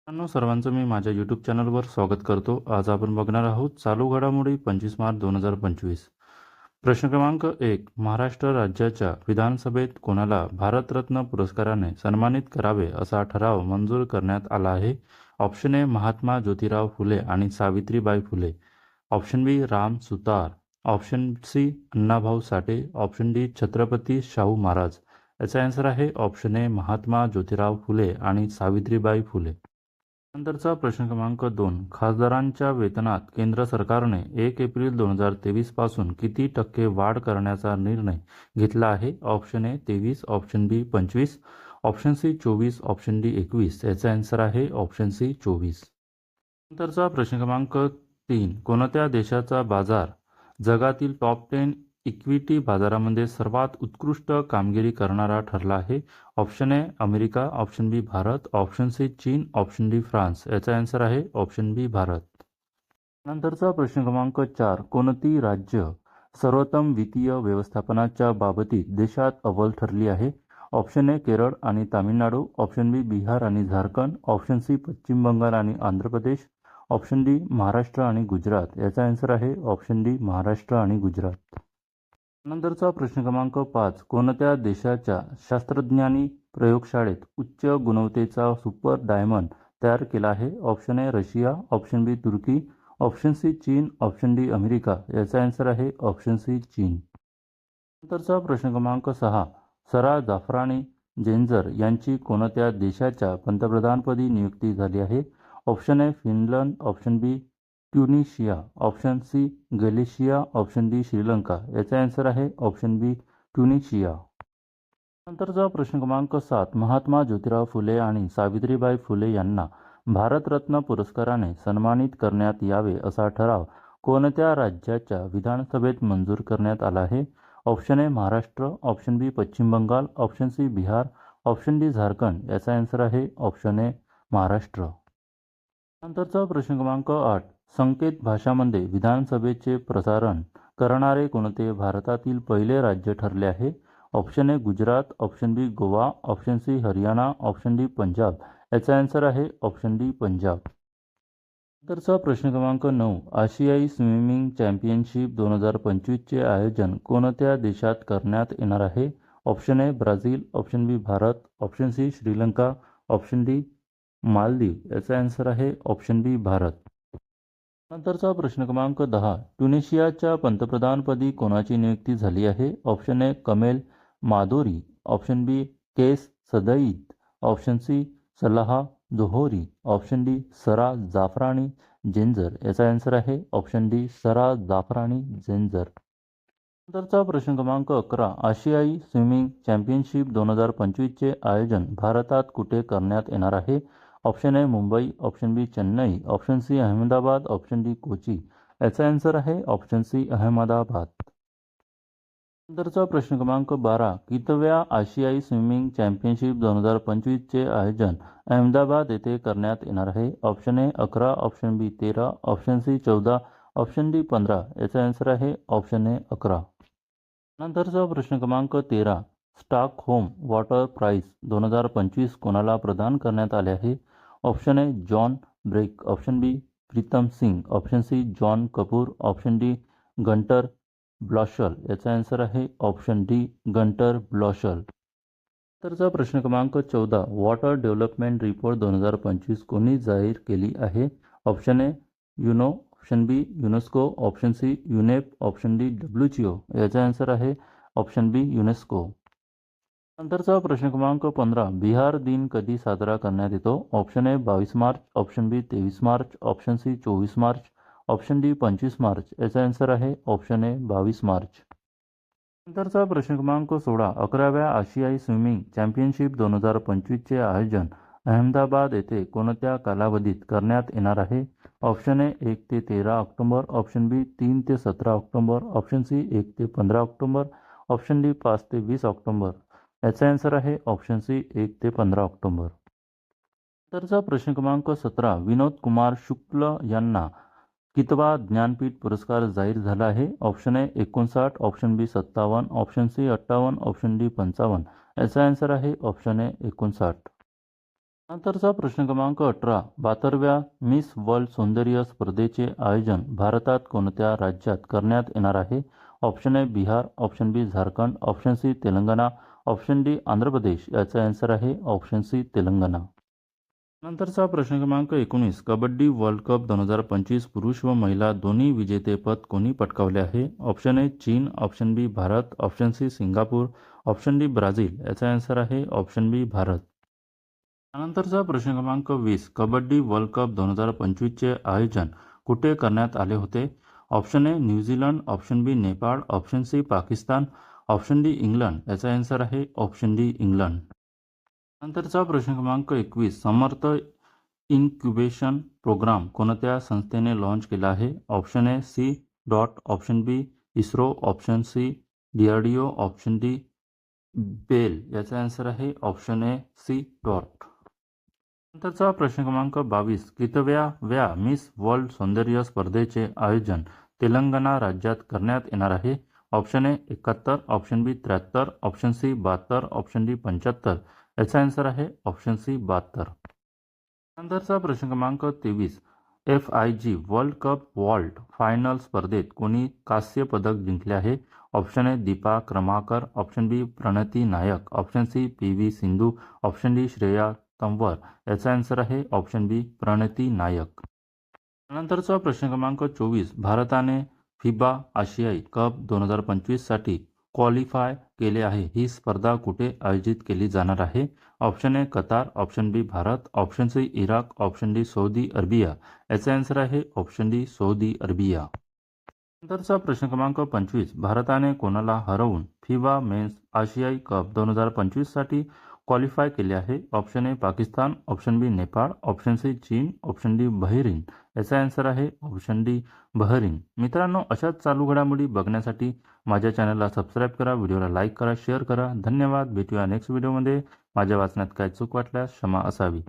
मित्रांनो, सर्वांचं मी माझ्या यूट्यूब चॅनलवर स्वागत करतो. आज आपण बघणार आहोत चालू घडामोडी 25 मार्च 2025. प्रश्न क्रमांक 1. महाराष्ट्र राज्याच्या विधानसभेत कोणाला भारतरत्न पुरस्काराने सन्मानित करावे असा ठराव मंजूर करण्यात आला आहे? ऑप्शन ए महात्मा ज्योतिराव फुले आणि Savitribai Phule. Option B Ram Sutar. Option C Annabhau Sathe. Option D Chhatrapati Shahu Maharaj. याचा आन्सर आहे ऑप्शन ए महात्मा ज्योतिराव फुले आणि सावित्रीबाई फुले. नंतरचा प्रश्न क्रमांक 2. खासदारांच्या वेतनात केंद्र सरकारने 1 एप्रिल 2023 पासून किती टक्के वाढ करण्याचा निर्णय घेतला आहे? Option A 23, option B 25, option C 24, option D 21. याचा आन्सर आहे ऑप्शन सी 24. नंतरचा प्रश्न क्रमांक 3. कोणत्या देशाचा बाजार जगातील टॉप 10 इक्विटी बाजारामध्ये सर्वात उत्कृष्ट कामगिरी करणारा ठरला आहे? Option A America, option B Bharat, option C चीन, ऑप्शन डी फ्रान्स. याचा आन्सर आहे ऑप्शन बी भारत. नंतरचा प्रश्न क्रमांक 4. कोणती राज्य सर्वोत्तम वित्तीय व्यवस्थापनाच्या बाबतीत देशात अव्वल ठरली आहे? ऑप्शन ए केरळ आणि तामिळनाडू, ऑप्शन बी बिहार आणि झारखंड, ऑप्शन सी पश्चिम बंगाल आणि आंध्र प्रदेश, ऑप्शन डी महाराष्ट्र आणि गुजरात. याचा आन्सर आहे ऑप्शन डी महाराष्ट्र आणि गुजरात. नंतरचा प्रश्न क्रमांक 5. कोणत्या देशाच्या शास्त्रज्ञांनी प्रयोगशाळेत उच्च गुणवत्तेचा सुपर डायमंड तयार केला आहे? Option A Russia, option B तुर्की, ऑप्शन सी चीन, ऑप्शन डी अमेरिका. याचा आन्सर आहे ऑप्शन सी चीन. नंतरचा प्रश्न क्रमांक 6. सरा जाफरानी जेंजर यांची कोणत्या देशाच्या पंतप्रधानपदी नियुक्ती झाली आहे? Option A Finland, option B Tunisia, option C Galicia, option D Sri Lanka. याचा आन्सर आहे ऑप्शन बी ट्युनिशिया. नंतरचा प्रश्न क्रमांक 7. महात्मा ज्योतिराव फुले आणि सावित्रीबाई फुले यांना भारतरत्न पुरस्काराने सन्मानित करण्यात यावे असा ठराव कोणत्या राज्याच्या विधानसभेत मंजूर करण्यात आला आहे? Option A Maharashtra, option B Paschim Bengal, option C Bihar, option D Jharkhand. याचा आन्सर आहे ऑप्शन ए महाराष्ट्र. नंतरचा प्रश्न क्रमांक 8. संकेत भाषामध्ये विधानसभेचे प्रसारण करणारे कोणते भारतातील पहिले राज्य ठरले आहे? Option A Gujarat, option B Goa, option C Haryana, option D Punjab. याचा आन्सर आहे ऑप्शन डी पंजाब. नंतरचा प्रश्न क्रमांक 9. आशियाई स्विमिंग चॅम्पियनशिप 2025चे आयोजन कोणत्या देशात करण्यात येणार आहे? Option A Brazil, option B Bharat, option C Sri Lanka, option D Maldives. याचा आन्सर आहे ऑप्शन बी भारत. नंतरचा प्रश्न क्रमांक 10. ट्युनिशियाच्या पंतप्रधानपदी कोणाची नियुक्ती झाली आहे? Option A Kamel Madouri, option B Kais Saied, option C Salah Jouhri, option D सरा जाफरानी जेंजर. याचा आन्सर आहे ऑप्शन डी सरा जाफरानी जेंजर. नंतरचा प्रश्न क्रमांक 11. आशियाई स्विमिंग चॅम्पियनशिप 2025चे आयोजन भारतात कुठे करण्यात येणार आहे? Option A Mumbai, option B Chennai, option C Ahmedabad, option D Kochi. याचा आन्सर आहे ऑप्शन सी अहमदाबाद. नंतरचा प्रश्न क्रमांक 12. कितव्या आशियाई स्विमिंग चॅम्पियनशिप 2025चे आयोजन अहमदाबाद येथे करण्यात येणार आहे? Option A 11, option B 13, option C 14, option D 15. याचा आन्सर आहे ऑप्शन ए 11. नंतरचा प्रश्न क्रमांक 13. स्टॉकहोम वॉटर प्राइज 2025 कोणाला प्रदान करण्यात आले आहे? Option A John Brake, option B Pritam Singh, option C John Kapoor, option D Gunter Bloschl. याचा आन्सर आहे ऑप्शन डी गंटर ब्लॉशल. नंतरचा प्रश्न क्रमांक 14. वॉटर डेव्हलपमेंट रिपोर्ट 2025 कोणी जाहीर केली आहे? Option A UNO, option B UNESCO, option C UNEP, option D WTO. याचा आन्सर आहे ऑप्शन बी युनेस्को. नंतरचा प्रश्न क्रमांक 15. बिहार दिन कधी साजरा करण्यात येतो? Option A 22 March, option B 23 March, option C 24 March, option D 25 March. याचा आन्सर आहे ऑप्शन ए 22 मार्च. नंतरचा प्रश्न क्रमांक 16. 11व्या आशियाई स्विमिंग चॅम्पियनशिप 2025चे आयोजन अहमदाबाद येथे कोणत्या कालावधीत करण्यात येणार आहे? ऑप्शन ए 1 ते 13 ऑक्टोबर, ऑप्शन बी 3 ते 17 ऑक्टोबर, ऑप्शन सी 1 ते 15 ऑक्टोबर, ऑप्शन डी 5 ते 20 ऑक्टोबर. याचा आन्सर आहे ऑप्शन सी 1 ते 15 ऑक्टोबर. नंतरचा प्रश्न क्रमांक 17. विनोद कुमार शुक्ल यांना कितवा ज्ञानपीठ पुरस्कार जाहीर झाला आहे? Option A 59, option B 57, option C 58, option D 55. याचा आन्सर आहे ऑप्शन ए 59. नंतरचा प्रश्न क्रमांक 18. 72व्या मिस वर्ल्ड सौंदर्य स्पर्धेचे आयोजन भारतात कोणत्या राज्यात करण्यात येणार आहे? Option A Bihar, option B Jharkhand, option C Telangana, option D Andhra Pradesh. याचा आन्सर आहे ऑप्शन सी तेलंगणा. नंतरचा प्रश्न क्रमांक 19. कबड्डी वर्ल्ड कप 2025 पुरुष व महिला दोन्ही विजेतेपद कोणी पटकावले आहे? ऑप्शन ए चीन, option B Bharat, option C Singapore, option D Brazil. याचा आन्सर आहे ऑप्शन बी भारत. त्यानंतरचा प्रश्न क्रमांक 20. कबड्डी वर्ल्ड कप 2025चे आयोजन कुठे करण्यात आले होते? Option A New Zealand, option B Nepal, option C Pakistan, option D England. याचा आन्सर आहे ऑप्शन डी इंग्लंड. नंतरचा प्रश्न क्रमांक 21. समर्थ इन्क्युबेशन प्रोग्राम कोणत्या संस्थेने लॉन्च केला आहे? Option A C DOT, option B ISRO, option C DRDO, option D BEL. याचा आन्सर आहे ऑप्शन ए सी डॉट. नंतरचा प्रश्न क्रमांक 22. कितव्या मिस वर्ल्ड सौंदर्य स्पर्धेचे आयोजन तेलंगणा राज्यात करण्यात येणार आहे? Option A 71, option B 73, option C 72, option D 75. याचा आन्सर आहे ऑप्शन सी 72. नंतरचा प्रश्न क्रमांक 23. FIG world cup vault final स्पर्धेत कोणी कांस्य पदक जिंकले आहे? Option A Dipa Karmakar, option B Pranati Nayak, option C PV Sindhu, option D Shreya Tanwar. याचा आन्सर आहे ऑप्शन बी प्रणती नायक. नंतरचा प्रश्न क्रमांक 24. भारताने FIBA आशियाई कप 2025साठी क्वालिफाय केले आहे. ही स्पर्धा कुठे आयोजित केली जाणार आहे? Option A Qatar, option B Bharat, option C Iraq, option D Saudi Arabia. याचा आन्सर आहे ऑप्शन डी सौदी अरेबिया. नंतरचा प्रश्न क्रमांक 25. भारताने कोणाला हरवून FIBA मेन्स आशियाई कप 2025साठी क्वालिफाय केले आहे? Option A Pakistan, option B Nepal, option C चीन, ऑप्शन डी बहरीन. याचा आन्सर आहे ऑप्शन डी बहरीन. मित्रांनो, अशाच चालू घडामोडी बघण्यासाठी माझ्या चॅनलला सबस्क्राईब करा, व्हिडिओला लाईक करा, शेअर करा. धन्यवाद. भेटूया नेक्स्ट व्हिडिओमध्ये. माझ्या वाचण्यात काय चूक वाटल्यास क्षमा असावी.